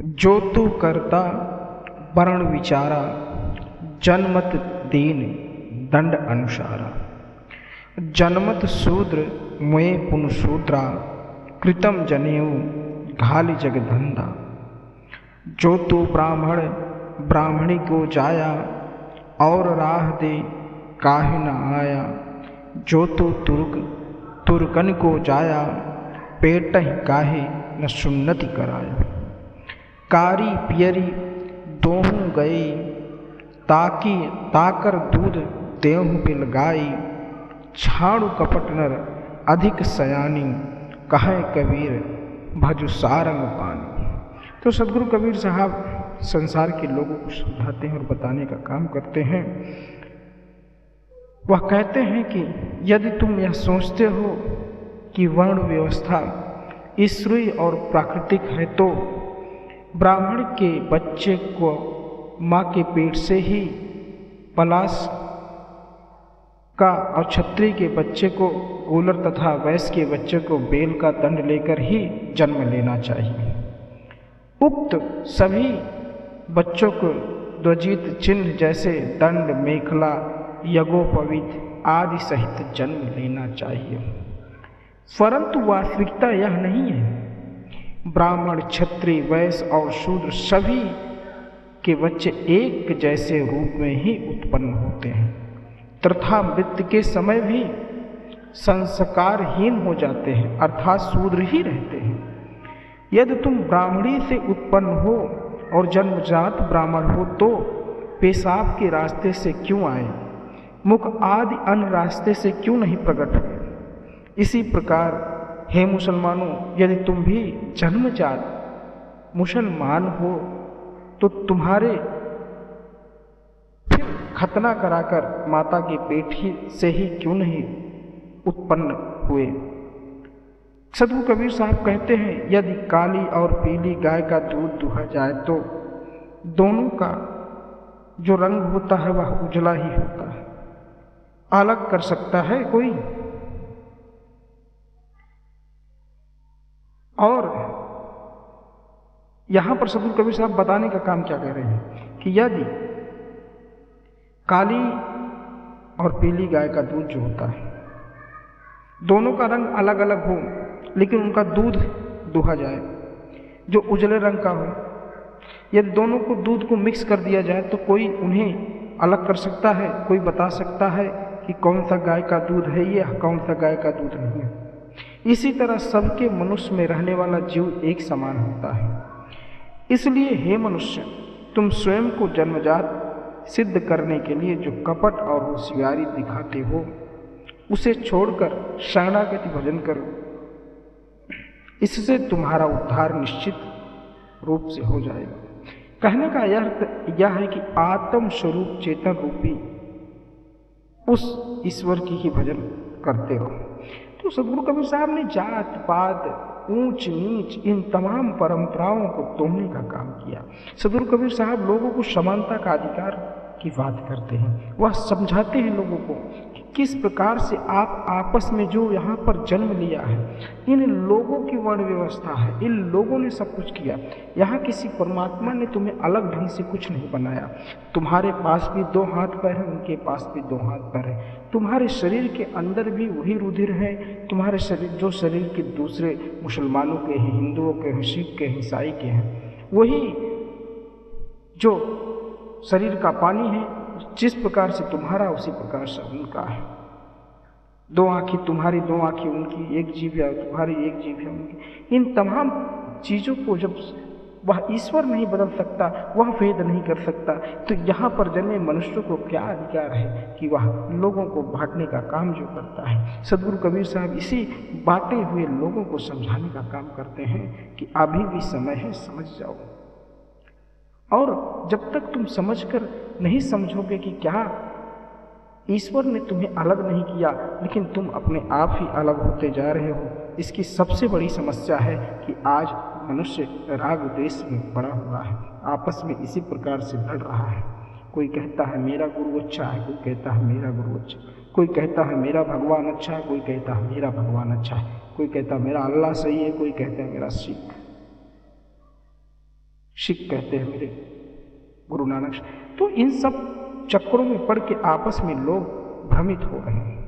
जो तू करता वर्ण विचारा, जन्मत दीन दंड अनुसारा। जन्मत शूद्र मुए पुन शूद्रा, कृतम जनेऊ घाली जगधंधा। जो तू ब्राह्मण ब्राह्मणी को जाया, और राह दे काहे न आया। जो तू तुर्क तुर्कन को जाया, पेट ही काहे न सुन्नति कराया। कारी पियरी दोहूं गई, ताकी ताकर दूध देहूं पिल गाई। छाणु कपट नर अधिक सयानी, कहे कबीर भजु सारंग पानी। तो सदगुरु कबीर साहब संसार के लोगों को समझाते हैं और बताने का काम करते हैं। वह कहते हैं कि यदि तुम यह सोचते हो कि वर्ण व्यवस्था ईश्वरीय और प्राकृतिक है, तो ब्राह्मण के बच्चे को माँ के पेट से ही पलाश का और क्षत्रिय के बच्चे को गोलर तथा वैश्य के बच्चे को बेल का दंड लेकर ही जन्म लेना चाहिए। उक्त सभी बच्चों को ध्वजित चिन्ह जैसे दंड, मेखला, यज्ञोपवीत आदि सहित जन्म लेना चाहिए। परंतु वास्तविकता यह नहीं है। ब्राह्मण, क्षत्रिय, वैश्य और शूद्र सभी के बच्चे एक जैसे रूप में ही उत्पन्न होते हैं तथा मृत्यु के समय भी संस्कारहीन हो जाते हैं, अर्थात शूद्र ही रहते हैं। यदि तुम ब्राह्मणी से उत्पन्न हो और जन्मजात ब्राह्मण हो, तो पेशाब के रास्ते से क्यों आए, मुख आदि अन्य रास्ते से क्यों नहीं प्रकट हुए। इसी प्रकार हे मुसलमानों, यदि तुम भी जन्मजात मुसलमान हो, तो तुम्हारे फिर खतना कराकर माता के पेट ही से ही क्यों नहीं उत्पन्न हुए। सदगुरु कबीर साहब कहते हैं, यदि काली और पीली गाय का दूध दुहा जाए, तो दोनों का जो रंग होता है वह उजला ही होता है। अलग कर सकता है कोई? और यहां पर सदगुरु कबीर साहब बताने का काम क्या कह रहे हैं कि यदि काली और पीली गाय का दूध जो होता है, दोनों का रंग अलग अलग हो, लेकिन उनका दूध दुहा जाए जो उजले रंग का हो, यदि दोनों को दूध को मिक्स कर दिया जाए, तो कोई उन्हें अलग कर सकता है? कोई बता सकता है कि कौन सा गाय का दूध है ये, कौन सा गाय का दूध नहीं है? इसी तरह सबके मनुष्य में रहने वाला जीव एक समान होता है। इसलिए हे मनुष्य, तुम स्वयं को जन्मजात सिद्ध करने के लिए जो कपट और होशियारी दिखाते हो, उसे छोड़कर शरणागति भजन करो। इससे तुम्हारा उद्धार निश्चित रूप से हो जाएगा। कहने का यह है कि आत्म स्वरूप चेतन रूपी उस ईश्वर की ही भजन करते रहो। तो सदगुरु कबीर साहब ने जात पात, ऊंच नीच, इन तमाम परंपराओं को तोड़ने का काम किया। सदगुरु कबीर साहब लोगों को समानता का अधिकार की बात करते हैं। वह समझाते हैं लोगों को कि किस प्रकार से आप आपस में जो यहाँ पर जन्म लिया है, इन लोगों की वर्ण व्यवस्था है, इन लोगों ने सब कुछ किया। यहाँ किसी परमात्मा ने तुम्हें अलग ढंग से कुछ नहीं बनाया। तुम्हारे पास भी दो हाथ पैर हैं, उनके पास भी दो हाथ पैर हैं। तुम्हारे शरीर के अंदर भी वही रुधिर है। तुम्हारे शरीर जो शरीर के दूसरे मुसलमानों के हैं, हिंदुओं के हैं, सिख के हैं, ईसाई के हैं, वही जो शरीर का पानी है, जिस प्रकार से तुम्हारा उसी प्रकार से उनका है। दो आँखें तुम्हारी, दो आँखें उनकी, एक जीभ है तुम्हारी, एक जीभ है उनकी। इन तमाम चीज़ों को जब वह ईश्वर नहीं बदल सकता, वह भेद नहीं कर सकता, तो यहाँ पर जन्मे मनुष्य को क्या अधिकार है कि वह लोगों को बांटने का काम जो करता है। सदगुरु कबीर साहब इसी बांटे हुए लोगों को समझाने का काम करते हैं कि अभी भी समय है, समझ जाओ। और जब तक तुम समझकर नहीं समझोगे कि क्या ईश्वर ने तुम्हें अलग नहीं किया, लेकिन तुम अपने आप ही अलग होते जा रहे हो। इसकी सबसे बड़ी समस्या है कि आज मनुष्य राग द्वेष में पड़ा हुआ है, आपस में इसी प्रकार से लड़ रहा है। कोई कहता है मेरा गुरु अच्छा है, कोई कहता है मेरा गुरु अच्छा, कोई कहता है मेरा भगवान अच्छा है, कोई कहता है मेरा भगवान अच्छा है, कोई कहता है मेरा अल्लाह सही है, कोई कहता है मेरा सिख। सिख कहते हैं मेरे गुरु नानक। तो इन सब चक्रों में पड़ के आपस में लोग भ्रमित हो रहे हैं।